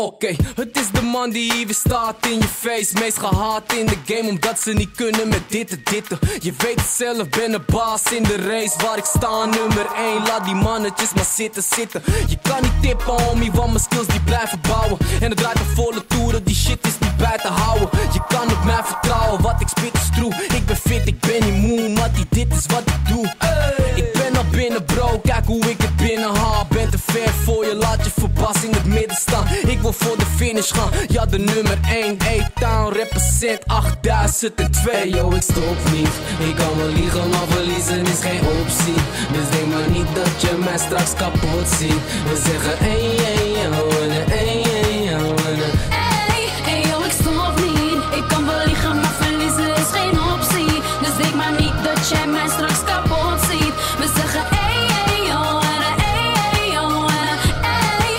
Oké, het is de man die hier weer staat in je face. Meest gehaat in de game omdat ze niet kunnen met dit en dit. Je weet het zelf, ben een baas in de race. Waar ik sta, nummer 1, laat die mannetjes maar zitten. Je kan niet tippen homie, want mijn skills die blijven bouwen. En het draait een volle toeren, die shit is niet bij te houden. Je kan op mij vertrouwen, wat ik spit is true. Ik ben fit, ik ben niet moe, maar dit is wat ik doe. Ik ben al binnen bro, kijk hoe ik het binnenhaal. Ben te ver voor je, laat je verbassen in het midden staan. Ik wil voor de finish gaan, ja de nummer 1 A-Town represent 8002. Hey yo, ik stop niet, ik kan wel liegen, maar verliezen is geen optie. Dus denk maar niet dat je mij straks kapot ziet. We zeggen hey, hey, yo, hey, hey, yo, hey, yo, ik stop niet. Ik kan wel liegen, maar verliezen is geen optie. Dus denk maar niet dat jij mij straks kapot ziet. We zeggen hey, hey, yo, hey, hey, yo, hey,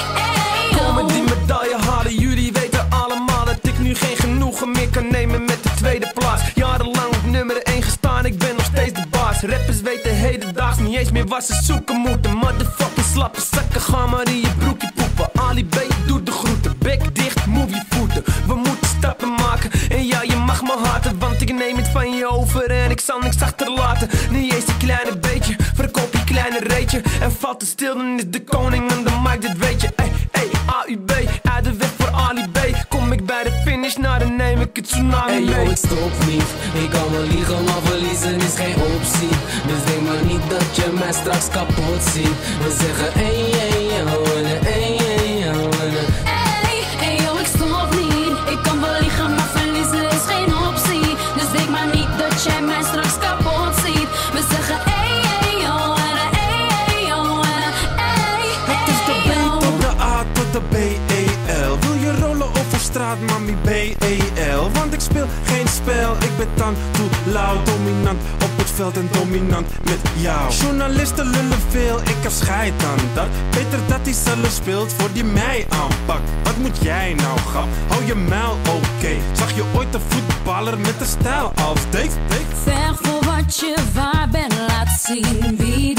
yo. Kom met die medaille halen, jullie weten allemaal dat ik nu geen genoegen meer kan nemen met de tweede plaats. Jarenlang op nummer 1 gestaan, ik ben nog steeds de baas. Rappers weten hedendaags niet eens meer waar ze zoeken moeten. Motherfucking slappe zakken, gaan maar in je broekje poepen. Ali B doet de groeten, bek dicht, move je voeten. We moeten stappen maken en ja, je mag me haten, want ik neem het van je over en ik zal niks achterlaten. Niet eens een kleine beetje, verkoop je kleine reetje. En valt te stil, dan is de koning aan de mic, dit weet je. Hey, AUB, uit de weg voor Ali B. Kom ik bij de finish, nou dan neem ik het tsunami mee. Hey yo, ik stop niet, ik kan wel liegen, maar verliezen is geen optie. Dus denk maar niet dat je mij straks kapot ziet. We zeggen hey, hey, yo, hey, hey, yo, Hey, yo, ik stop niet. Ik kan wel liegen, maar verliezen is geen optie. Dus denk maar niet dat jij mij straks kapot ziet. We zeggen hey, hey, yo, hey, hey, yo, Het is de B tot de A tot de B-E-L. Wil je rollen over straat, mami, B-E-L. Want ik speel geen spel, ik ben dan toe lauw. Dominant op het veld en dominant met jou. Journalisten lullen veel, ik heb scheid aan dat. Beter dat hij zelf speelt voor die mij aanpakt. Wat moet jij nou, grap? Hou je muil, oké. Zag je ooit een voetballer met een stijl als Dave? Ver voor wat je waar bent, laat zien wie